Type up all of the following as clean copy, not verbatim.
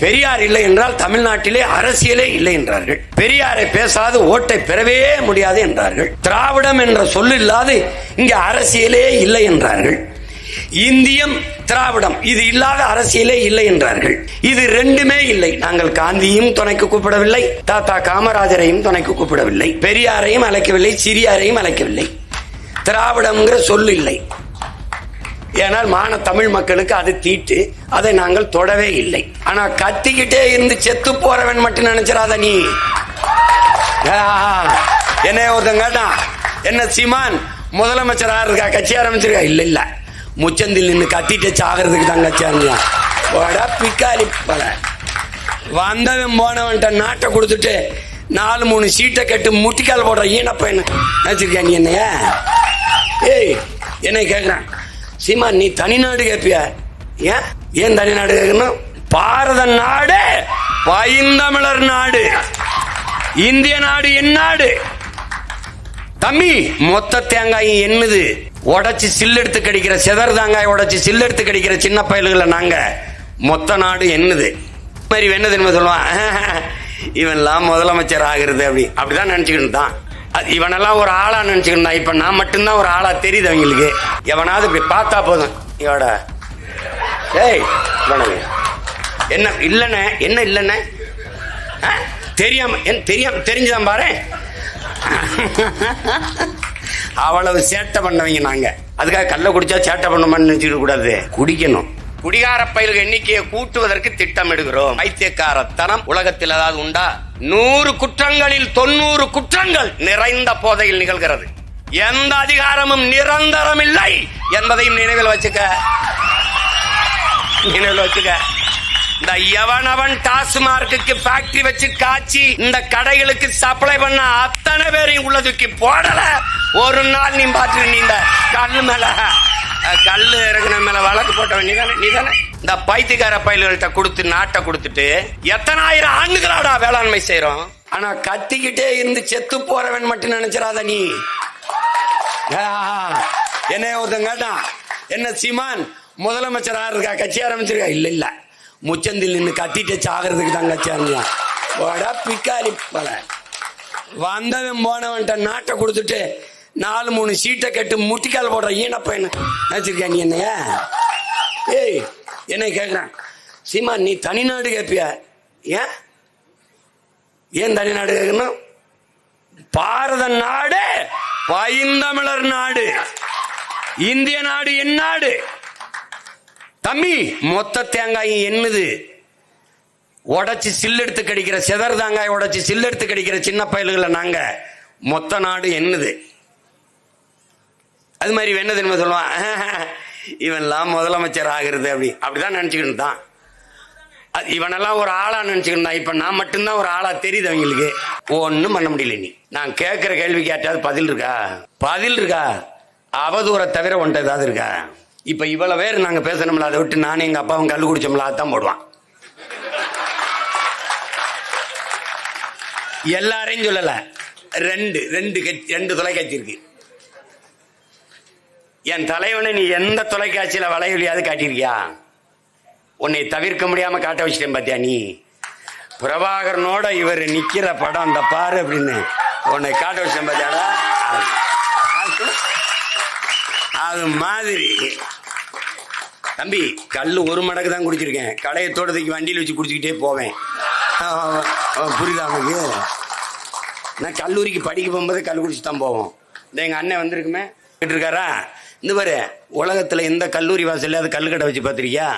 பெரியார் இல்லை என்றால் தமிழ்நாட்டிலே அரசியலே இல்லை என்றார்கள். பெரியாரை பேசாது ஓட்டை பெறவே முடியாது என்றார்கள். திராவிடம் என்ற சொல் இல்லாது இங்கே அரசியலே இல்லை என்றார்கள். இந்தியம் திராவிடம் இது இல்லாத அரசியலே இல்லை என்றார்கள். இது ரெண்டுமே இல்லை. நாங்கள் காந்தியும் துணைக்கு கூப்பிடவில்லை, தாத்தா காமராஜரையும் துணைக்கு கூப்பிடவில்லை, பெரியாரையும் அழைக்கவில்லை, சிறியாரையும் அழைக்கவில்லை. திராவிடம்ங்கிற சொல் இல்லை. ஏனால் மான தமிழ் மக்களுக்கு அது தீட்டு, அதை நாங்கள் தொடவே இல்லை. ஆனா கத்திக்கிட்டே இருந்து செத்து போறவன் மட்டும் நினைச்சிடாத நீ. என்ன ஒருத்தன் கேட்டான், என்ன சீமான் முதலமைச்சரா இருக்கா, கட்சி ஆரம்பிச்சிருக்கா? இல்ல இல்ல, முச்சந்தில் நின்று கத்திட்டு சாகிறதுக்கு தான் கட்சி ஆரம்பிச்சான். பிக்காலி பல வந்தவன் போனவன்ட்ட நாட்டை கொடுத்துட்டு 4-3 சீட்டை கட்டு முட்டிக்கால் போடுற ஈனப்ப என்ன நினைச்சிருக்கியா நீ? என்னைய என்னை கேட்கிறான், சீமான் நீ தனிநாடு கேட்பிய? ஏன் தனிநாடு கேட்கணும்? பாரத நாடு பைந்தமிழர் நாடு, இந்திய நாடு என் நாடு. தம்பி மொத்த தேங்காயும் என்னது? உடைச்சு சில்லெடுத்து கடிக்கிற செதர் தேங்காய் உடைச்சு சில்லெடுத்து கடிக்கிற சின்ன பயல்களை நாங்க. மொத்த நாடு என்னது மாதிரி என்ன தெரியுமா சொல்லுவான், இவன்லாம் முதலமைச்சர் ஆகிறது அப்படிதான் நினைச்சுக்கிட்டு தான். இவனெல்லாம் ஒரு ஆளா நினைச்சுக்கிட்டான். இப்ப நான் மட்டும்தான் ஒரு ஆளா தெரியுது அவங்களுக்கு. எவனாவது இப்படி பார்த்தா போதும், இவட என்ன இல்லன்னு என்ன இல்லன்னு தெரியாம தெரிஞ்சுதான் பாரு. அவ்வளவு சேட்டை பண்ணவங்க நாங்க. அதுக்காக கள்ள குடிச்சா சேட்டை பண்ணணும்னு நினைச்சுக்க கூடாது, குடிக்கணும். குடிகார பயல்கள் எண்ணிக்கையை கூட்டுவதற்கு திட்டமிடுகிறோம். பைத்தியக்காரத்தனம் உலகத்தில் ஏதாவது உண்டா? 100 குற்றங்களில் 90 குற்றங்கள் நிறைந்த போதையில் நிகழ்கிறது. எந்த அதிகாரமும் நிரந்தரம் இல்லை என்பதையும் நினைவில் வச்சுக்க. இந்த எவனவன் டாஸ்மார்க்கு ஃபேக்டரி வச்சு காய்ச்சி இந்த கடைகளுக்கு சப்ளை பண்ண அத்தனை பேரையும் உள்ளதுக்கு போடல. ஒரு நாள் நீ பாத்து, நீ இந்த கல்லு மேல கல்லு இறக்குன மேல வழக்கு போட்டவன் நீதானே. இந்த பைத்தியக்கார பயல்கள்கிட்ட கொடுத்து நாட்டை கொடுத்துட்டு எத்தனாயிரம் ஆண்டுகளாடா வேளாண்மை செய்யறோம். ஆனா கத்திக்கிட்டே இருந்து செத்து போறவன் மட்டும் நினைச்சிடாத நீ. என்ன ஒருத்தன் கேட்டான், என்ன சீமான் முதலமைச்சரா இருக்கா, கட்சி ஆரம்பிச்சிருக்கா? இல்ல இல்ல, முச்சந்தில் நின்று கத்திட்டு சாகிறதுக்கு தான் கட்சி ஆரம்பிச்சான். பிக்காலி பல வந்தவன் போனவன்ட்ட நாட்டை கொடுத்துட்டு 4-3 சீட்டை கட்டு முட்டிக்கால் போடுற ஈனப்ப என்ன நினைச்சிருக்கியா நீ? என்னைய என்னை கேட்கிறான், சீமான் நீ தனிநாடு கேட்பிய? ஏன் தனிநாடு கேட்கணும்? பாரத நாடு பைந்தமிழர் நாடு, இந்திய நாடு என் நாடு. தம்பி மொத்த தேங்காயும் என்னது? உடைச்சு சில்லெடுத்து கடிக்கிற செதர் தேங்காய் உடைச்சு சில்லெடுத்து கடிக்கிற சின்ன பயல்களை நாங்க. மொத்த நாடு என்னது? அது மாதிரி என்ன தெரியுமா சொல்லுவான், இவன்லாம் முதலமைச்சர் ஆகிறது அப்படிதான் நினைச்சுக்கிட்டு தான். இவனெல்லாம் ஒரு ஆளா நினைச்சுக்கிட்டான். இப்ப நான் மட்டும்தான் ஒரு ஆளா தெரியுது அவங்களுக்கு. ஒன்னும் பண்ண முடியல. நீ நான் கேட்கிற கேள்வி கேட்டாது பதில் இருக்கா? அவதூற தவிர ஒன்றை ஏதாவது இருக்கா? இப்ப இவ்வளவு பேர் நாங்க பேசணும்ல, அதை விட்டு நானும் எங்க அப்பாவும் கல்லு குடிச்சோம்ல, அதான் போடுவான். எல்லாரையும் சொல்லல, ரெண்டு தொலைக்காட்சி இருக்கு. என் தலைவனை நீ எந்த தொலைக்காட்சியில வளையொலியாவது காட்டியிருக்கியா? உன்னை தவிர்க்க முடியாம காட்ட வச்சிட்டேன் பாத்தியா நீ. பிரபாகரனோட இவர் நிக்கிற படம் அந்த பாரு அப்படின்னு உன்னை காட்ட வச்சிட்டேன் பாத்தியாடா. அது மாதிரி தம்பி, கல்லு 1 மடக்கு தான் குடிச்சிருக்கேன். கடையை தோட்டத்துக்கு வண்டியில் வச்சு குடிச்சுக்கிட்டே போவேன். புரியுதா அவனுக்கு? நான் கல்லூரிக்கு படிக்க போகும்போது கல் குடிச்சு தான் போவோம். இந்த எங்க அண்ணன் வந்திருக்குமே இருக்காரா, இந்த பாரு, உலகத்துல எந்த கல்லூரி வாசல்ல அது கல்லுக்கடை வச்சு பார்த்திருக்கியா?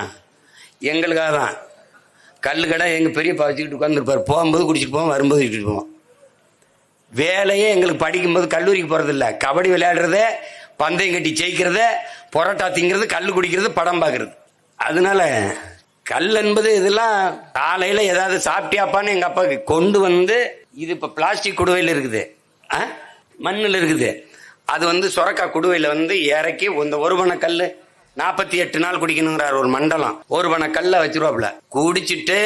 எங்களுக்காக தான் கல்லுக்கடை. எங்க பெரியப்பா வச்சுக்கிட்டு உட்காந்துருப்பாரு. போகும்போது குடிச்சிட்டு போவோம், வரும்போது வச்சுட்டு போவோம். வேலையே எங்களுக்கு படிக்கும்போது கல்லூரிக்கு போறதில்ல, கபடி விளையாடுறது, பந்தயம் கட்டி ஜெயிக்கிறது, பொரோட்டா திங்கிறது, கல்லு குடிக்கிறது, படம் பார்க்கறது. அதனால கல் என்பது இதெல்லாம் காலையில ஏதாவது சாப்பிட்டியாப்பான்னு எங்க அப்பாவுக்கு கொண்டு வந்து, இது இப்ப பிளாஸ்டிக் குடுவையில் இருக்குது, மண்ணில் இருக்குது. அது வந்து சொரக்கா குடுவையில வந்து இறக்கி இந்த 1 பண கல்லு 48 நாள் குடிக்கணுங்கிறார் ஒரு மண்டலம். 1 பண கல்ல வச்சிருவாப்புல. குடிச்சிட்டு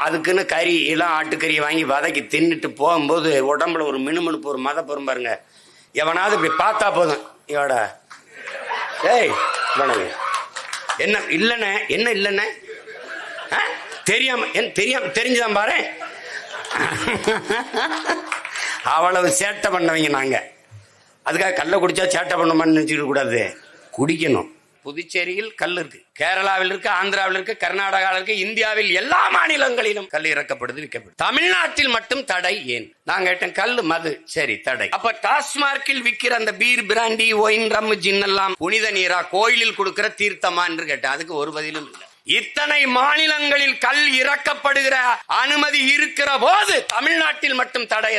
அதுக்குன்னு கறி எல்லாம் ஆட்டுக்கறியை வாங்கி வதக்கி தின்னுட்டு போகும்போது உடம்புல ஒரு மினுமினுப்பு, ஒரு மதப்பெரும் பாருங்க. எவனாவது இப்படி பார்த்தா போதும், இவட என்ன இல்லன்னு தெரிஞ்சுதான் பாரு. அவ்வளவு சேட்டை பண்ணவங்க நாங்க. அதுக்காக கல்லை குடிச்சா சேட்டை பண்ணணுமான்னு நினைச்சுக்க கூடாது, குடிக்கணும். புதுச்சேரியில் கல் இருக்கு, கேரளாவில் இருக்கு, ஆந்திராவில் இருக்கு, கர்நாடகாவில் இருக்கு, இந்தியாவில் எல்லா மாநிலங்களிலும் கல் இறக்கப்படுது, விற்கப்படுது. தமிழ்நாட்டில் மட்டும் தடை ஏன்? நான் கேட்டேன், கல் மது சரி தடை. அப்ப டாஸ்மார்க்கில் விற்கிற அந்த பீர், பிராண்டி, ஒயின், ரம், ஜின் எல்லாம் புனித நீரா, கோயிலில் கொடுக்கிற தீர்த்தமா என்று கேட்டேன். அதுக்கு ஒரு பதிலும் இல்லை. இத்தனை மாநிலங்களில் கல் இறக்கப்படுகிற அனுமதி இருக்கிற போது தமிழ்நாட்டில் மட்டும் தடை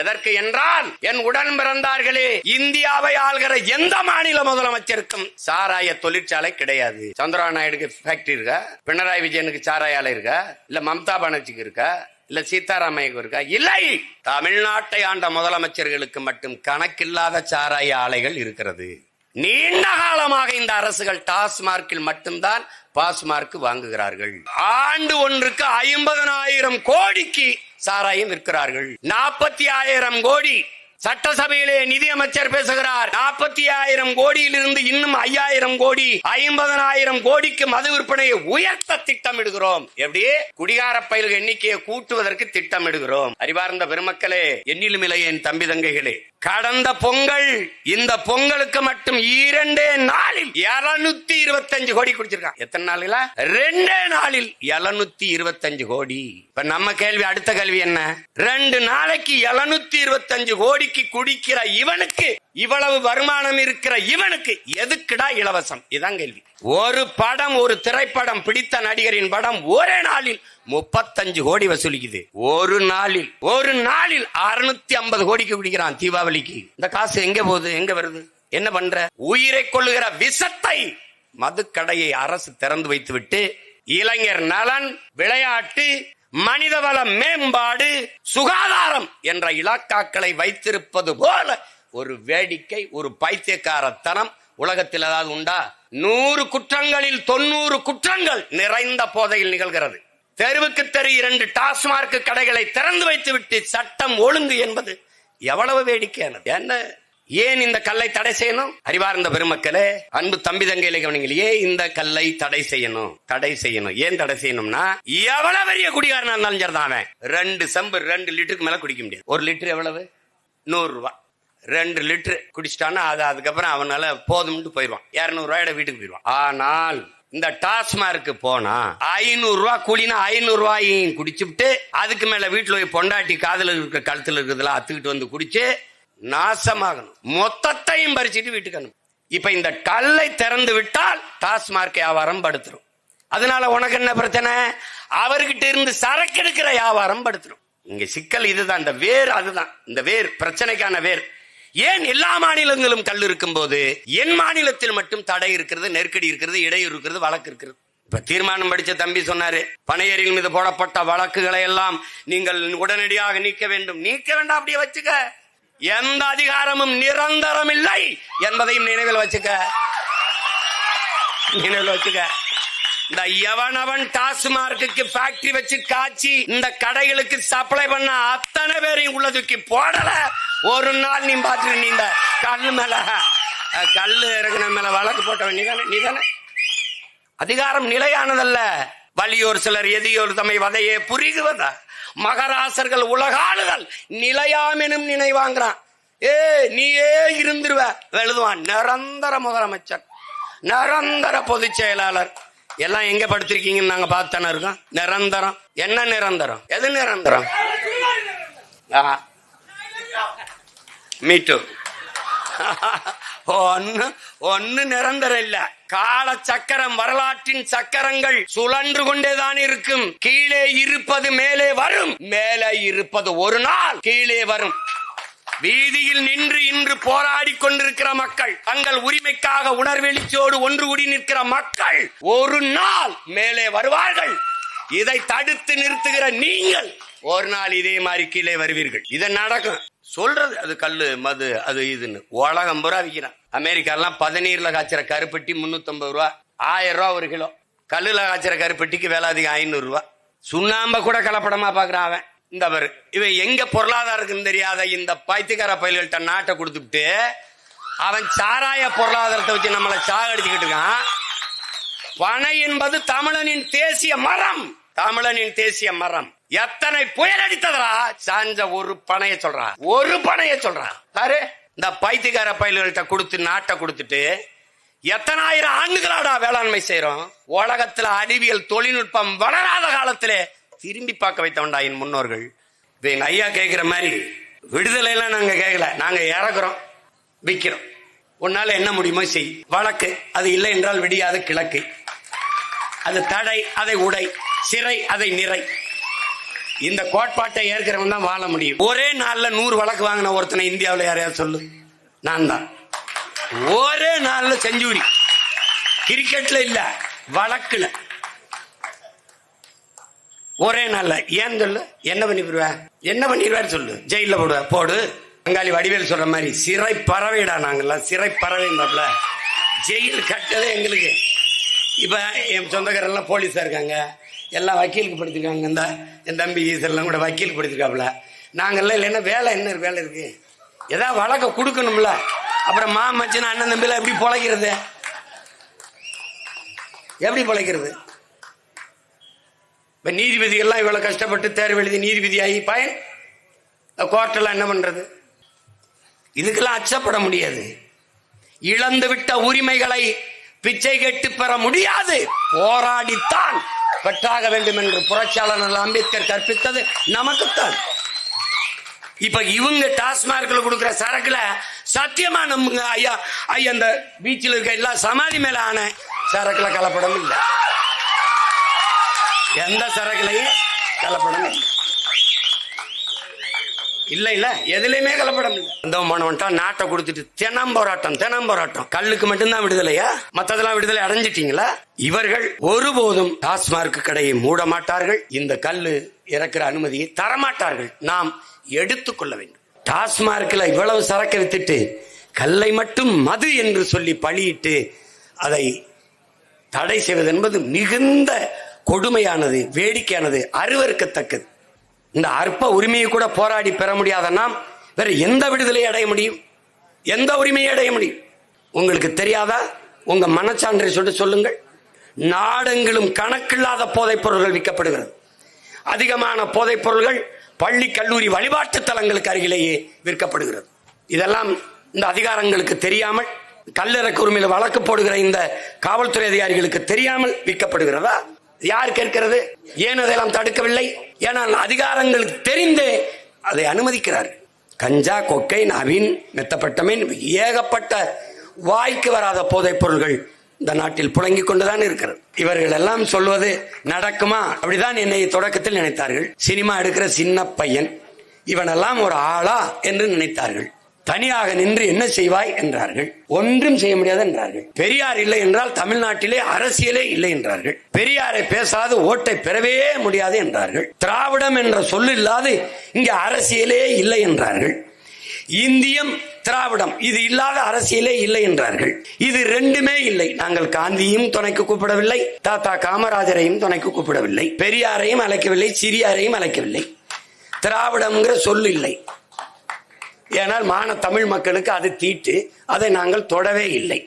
எதற்கு என்றால், என் உடன் பிறந்தார்களே, இந்தியாவை ஆள்கிற எந்த மாநில முதலமைச்சருக்கும் சாராய தொழிற்சாலை கிடையாது. சந்திரபாபு நாயுடுக்கு ஃபேக்டரி இருக்கா? பினராயி விஜயனுக்கு சாராய ஆலை இருக்கா? இல்ல மம்தா பானர்ஜிக்கு இருக்கா? இல்ல சீதாராமையாக்கு இருக்கா? இல்லை. தமிழ்நாட்டை ஆண்ட முதலமைச்சர்களுக்கு மட்டும் கணக்கில்லாத சாராய ஆலைகள் இருக்கிறது. நீண்ட காலமாக இந்த அரசுகள் டாஸ்மார்க்கில் மட்டும்தான் பாஸ்மார்க் வாங்குகிறார்கள். ஆண்டு ஒன்றுக்கு 50,000 கோடிக்கு சாராயம் விற்கிறார்கள். 40,000 கோடி. சட்டசபையிலே நிதியமைச்சர் பேசுகிறார், 40,000 கோடியில் இருந்து இன்னும் 5,000 கோடி, 50,000 கோடிக்கு மது விற்பனையை உயர்த்த திட்டமிடுகிறோம். எப்படி? குடிகார பயல்கள் எண்ணிக்கையை கூட்டுவதற்கு திட்டமிடுகிறோம். அறிவார்ந்த பெருமக்களே, எண்ணிலும் இல்லை என் தம்பி தங்கைகளே, கடந்த பொங்கல், இந்த பொங்கலுக்கு மட்டும் 2 நாளில் 725 கோடி குடிச்சிருக்கான். எத்தனை நாளில்? 2 நாளில் 725 கோடி. இப்ப நம்ம கேள்வி, அடுத்த கேள்வி என்ன? 2 நாளைக்கு 725 கோடிக்கு குடிக்கிற இவனுக்கு, இவ்வளவு வருமானம் இருக்கிற இவனுக்கு எதுக்குடா இலவசம்? இதான் கேள்வி. ஒரு படம், ஒரு திரைப்படம், பிடித்த நடிகரின் படம் ஒரே நாளில் 35 கோடி வசூலிக்குது. ஒரு நாளில் 650 கோடிக்கு குடிக்கிறான் தீபாவளிக்கு. இந்த காசு எங்க போகுது? எங்க வருது? என்ன பண்ற? உயிரை கொள்ளுகிற விஷத்தை மதுக்கடையை அரசு திறந்து வைத்துவிட்டு இளைஞர் நலன், விளையாட்டு, மனிதவள மேம்பாடு, சுகாதாரம் என்ற இலாக்காக்களை வைத்திருப்பது போல ஒரு வேடிக்கை, ஒரு பைத்தியக்காரத்தனம் உலகத்தில் ஏதாவது உண்டா? 100 குற்றங்களில் 90 குற்றங்கள் நிறைந்த போதையில் நிகழ்கிறது. தெருவுக்கு தெரு 2 டாஸ்மார்க் கடைகளை திறந்து வைத்துவிட்டு சட்டம் ஒழுங்கு என்பது எவ்வளவு வேடிக்கையானது. என்ன, ஏன் இந்த கல்லை தடை செய்யணும்? அறிவார்ந்த பெருமக்களே, அன்பு தம்பி தங்கையிலே கவனிங்கள். ஏன் இந்த கல்லை தடை செய்யணும்? ஏன் தடை செய்யணும்னா, எவ்வளவு பெரிய குடிகாரனா இருந்தாலும் சரிதான், 2 செம்பு 2 லிட்டருக்கு மேல குடிக்க முடியாது. 1 லிட்டர் எவ்வளவு? 100 ரூபாய். 2 லிட்டர் குடிச்சிட்டான்னா அதுக்கப்புறம் அவனால போதும்னு போயிடுவான். 200 ரூபாயோட வீட்டுக்கு போயிடுவான். ஆனால் இந்த டாஸ்மார்க்கு போனா 500 ரூபாய் கூலினா 500 ரூபாயும் குடிச்சுட்டு அதுக்கு மேல வீட்டுல போய் பொண்டாட்டி காதல இருக்கிற கழுத்துல இருக்கிறதுல அத்துக்கிட்டு வந்து குடிச்சு நாசமாகணும். மொத்தத்தையும் பறிச்சுட்டு வீட்டுக்கு அனுப்பும். இப்ப இந்த கல்லை திறந்து விட்டால் டாஸ்மார்க் வியாபாரம் படுத்துரும். அதனால உனக்கு என்ன பிரச்சனை? அவர்கிட்ட இருந்து சரக்கு எடுக்கிற வியாபாரம் படுத்துரும். இங்க சிக்கல் இதுதான். இந்த வேர் அதுதான். இந்த வேர் பிரச்சனைக்கான வேர். ஏன் எல்லா மாநிலங்களும் கல் இருக்கும் போது என் மாநிலத்தில் மட்டும் தடை இருக்கிறது, நெருக்கடி இருக்கிறது, இடையூறு இருக்கிறது, வழக்கு இருக்கிறது? இப்ப தீர்மானம் படிச்ச தம்பி சொன்னாரு, பனையரில் மீது போடப்பட்ட வழக்குகளை எல்லாம் நீங்கள் உடனடியாக நீக்க வேண்டும். நீக்க வேண்டாம், அப்படியே வச்சுக்க. எந்த அதிகாரமும் நிரந்தரம் இல்லை என்பதையும் நினைவில் வச்சுக்க. இந்த எவனவன் டாஸ்மார்க்கு ஃபேக்டரி வச்சு காய்ச்சி இந்த கடைகளுக்கு சப்ளை பண்ண அத்தனை பேரையும் உள்ளதுக்கு போடல. ஒரு நாள் நீ பாத்துட்டு, நீ இந்த கல்லு மேல கல்லு இறக்குன மேல வழக்கு போட்டவன் நீதானே. அதிகாரம் நிலையானதல்ல. வலியோர் சிலர் எதியோர் தம்மை வதையே புரிகுவதா, மகராசர்கள் உலகாளுதல் நிலையாமெனும் நினைவாங்கிறான். நீயே இருந்துருவ எழுதுவான். நிரந்தர முதலமைச்சர், நிரந்தர பொதுச் செயலாளர் எல்லாம் எங்க படுத்திருக்கீங்கன்னு நாங்க பார்த்தானே இருக்கோம். நிரந்தரம் என்ன? நிரந்தரம் எது? நிரந்தரம் மீட்டு ஒன்னு நிரந்தரம் இல்ல. கால சக்கரம், வரலாற்றின் சக்கரங்கள் சுழன்று கொண்டேதான் இருக்கும். கீழே இருப்பது மேலே வரும், மேலே இருப்பது ஒரு நாள் கீழே வரும். வீதியில் நின்று இன்று போராடி கொண்டிருக்கிற மக்கள், தங்கள் உரிமைக்காக உணர்வெளிச்சோடு ஒன்று கூடி நிற்கிற மக்கள் ஒரு நாள் மேலே வருவார்கள். இதை தடுத்து நிறுத்துகிற நீங்கள் ஒரு நாள் இதே மாதிரி கீழே வருவீர்கள். இது நடக்கும். சொல்றது அது கல்லு, மது, அது இதுன்னு உலகம் பூரா விற்கிறான். அமெரிக்காலாம் 17 காய்ச்சற கருப்பட்டி 350 ரூபா, 1000 ரூபா ஒரு கிலோ. கல்லுல காய்ச்சற கருப்பட்டிக்கு வேலை அதிகம் 500 ரூபா. சுண்ணாம்ப கூட கலப்படமா பாக்குறான் அவன். இந்த பாரு, இவன் எங்க பொருளாதாரம் இருக்குன்னு தெரியாத இந்த பைத்தியக்கார பயில்கள்ட்ட நாட்டை கொடுத்துட்டு அவன் சாராய பொருளாதாரத்தை வச்சு நம்மளை சாகடிச்சுக்கிட்டு இருக்கான். பனை என்பது தமிழனின் தேசிய மரம். தமிழனின் தேசிய மரம். எத்தனை புயல் அடித்ததா சாஞ்ச ஒரு பனைய சொல்றா, ஒரு பனைய சொல்றா பாரு. இந்த பைத்தியக்கார பயில்கள்கிட்ட கொடுத்து நாட்டை கொடுத்துட்டு எத்தனாயிரம் ஆண்டுகளாடா வேளாண்மை செய்யறோம். உலகத்துல அறிவியல் தொழில்நுட்பம் வளராத காலத்திலே திரும்பி பார்க்க வைத்தவன்டா என் முன்னோர்கள். இப்ப எங்க ஐயா கேட்கிற மாதிரி விடுதலை எல்லாம் நாங்க கேட்கல, நாங்க இறக்குறோம், விக்கிறோம். உன்னால என்ன முடியுமோ செய். வழக்கு அது இல்லை என்றால் விடியாத கிழக்கு. அது தடை அதை உடை, சிறை அதை நிறை. இந்த கோட்பாட்டை ஏற்கிறவன் தான் வாழ முடியும். ஒரே நாள்ல 100 வழக்கு வாங்கின ஒருத்தனை இந்தியாவில் யாரையாவது சொல்லு. நான் தான். ஒரே நாள்ல செஞ்சுரி. கிரிக்கெட்ல இல்ல, வழக்குல ஒரே நாள்ல. ஏன் சொல்லு, என்ன பண்ணிடுவேன், என்ன பண்ணிடுவாரு சொல்லு. ஜெயில போடுவ, போடு. பங்காளி வடிவேல் சொல்ற மாதிரி சிறை பறவைடா, நாங்கெல்லாம் சிறை பறவைன்றப்பல ஜெயில் கட்டதே எங்களுக்கு. இப்ப என் சொந்தக்காரெல்லாம் போலீஸா இருக்காங்க, எல்லாம் வக்கீலுக்கு படிச்சிருக்காங்க. இந்த என் தம்பி ஈஸ்வரெல்லாம் கூட வக்கீலுக்கு படிச்சிருக்காப்புல. நாங்கெல்லாம் இல்லைன்னா வேலை என்ன வேலை இருக்கு, ஏதாவது வழக்க கொடுக்கணும்ல. அப்புறம் மாமச்சன் அண்ணன் தம்பில எப்படி பொழைக்கிறது, எப்படி பொழைக்கிறது? இப்ப நீதிபதிகள்லாம் இவ்வளவு கஷ்டப்பட்டு தேர்வு எழுதி நீதிபதி ஆகி பயன் கோர்ட்டெல்லாம் என்ன பண்றது? இதுக்கெல்லாம் அச்சப்பட முடியாது. இழந்து விட்ட உரிமைகளை பிச்சை கேட்டு பெற முடியாது, போராடித்தான் பெற்றாக வேண்டும் என்று புரட்சியாளர் அம்பேத்கர் கற்பித்தது நமக்குத்தான். இப்ப இவங்க டாஸ்மார்க்ல கொடுக்கிற சரக்குல சத்தியமா நம்புங்க ஐயா, ஐயா அந்த பீச்சில் இருக்க எல்லா சமாதி மேல ஆன சரக்குல கலப்படம் இல்லை, எந்த சரக்குலையும் கலப்படம் இல்லை. இல்ல இல்ல எதுலையுமே கலப்படம் இல்லை. அந்த மாணவன்ட்டா நாட்டை கொடுத்துட்டு தினம் போராட்டம், தினம் போராட்டம். கல்லுக்கு மட்டும்தான் விடுதலையா, மத்ததெல்லாம் விடுதலை அடைஞ்சிட்டீங்களா? இவர்கள் ஒருபோதும் டாஸ்மார்க் கடையை மூட மாட்டார்கள், இந்த கல்லு இறக்குற அனுமதியை தரமாட்டார்கள். நாம் எடுத்துக்கொள்ள வேண்டும். டாஸ்மார்க்ல இவ்வளவு சரக்கு வித்துட்டு கல்லை மட்டும் மது என்று சொல்லி பழியிட்டு அதை தடை செய்வது என்பது மிகுந்த கொடுமையானது, வேடிக்கையானது, அருவருக்கத்தக்கது. இந்த அற்ப உரிமையை கூட போராடி பெற முடியாத நாம் வேற எந்த விடுதலையை அடைய முடியும், எந்த உரிமையை அடைய முடியும்? உங்களுக்கு தெரியாதா? உங்க மனச்சான்றை சொல்லுங்கள். நாடெங்கிலும் கணக்கில்லாத போதைப் பொருள்கள் விற்கப்படுகிறது. அதிகமான போதைப் பொருள்கள் பள்ளி கல்லூரி வழிபாட்டு தலங்களுக்கு அருகிலேயே விற்கப்படுகிறது. இதெல்லாம் இந்த அதிகாரங்களுக்கு தெரியாமல், கல்லிறக்கு உரிமையில வழக்கு போடுகிற இந்த காவல்துறை அதிகாரிகளுக்கு தெரியாமல் விற்கப்படுகிறதா? யார் கேட்கிறது? ஏன் அதெல்லாம் தடுக்கவில்லை? ஏனால் அதிகாரங்களுக்கு தெரிந்தே அதை அனுமதிக்கிறார். கஞ்சா, கொக்கைன், அவின், மெத்தப்பட்டமைன், ஏகப்பட்ட வாய்க்கு வராத போதைப் பொருள்கள் இந்த நாட்டில் புழங்கிக் கொண்டுதான் இருக்கிறது. இவர்கள் எல்லாம் சொல்வது நடக்குமா? அப்படிதான் என்னை தொடக்கத்தில் நினைத்தார்கள். சினிமா எடுக்கிற சின்ன பையன் இவனெல்லாம் ஒரு ஆளா என்று நினைத்தார்கள். தனியாக நின்று என்ன செய்வாய் என்றார்கள். ஒன்றும் செய்ய முடியாது என்றார்கள். பெரியார் இல்லை என்றால் தமிழ்நாட்டிலே அரசியலே இல்லை என்றார்கள். பெரியாரை பேசாது ஓட்டை பெறவே முடியாது என்றார்கள். திராவிடம் என்ற சொல் இல்லாது இங்க அரசியலே இல்லை என்றார்கள். இந்தியம், திராவிடம் இது இல்லாத அரசியலே இல்லை என்றார்கள். இது ரெண்டுமே இல்லை. நாங்கள் காந்தியும் துணைக்கு கூப்பிடவில்லை, தாத்தா காமராஜரையும் துணைக்கு கூப்பிடவில்லை, பெரியாரையும் அழைக்கவில்லை, சிறியாரையும் அழைக்கவில்லை. திராவிடம்ங்கிற சொல் இல்லை. ஏனால் மான தமிழ் மக்களுக்கு அது தீட்டு, அதை நாங்கள் தொடவே இல்லை.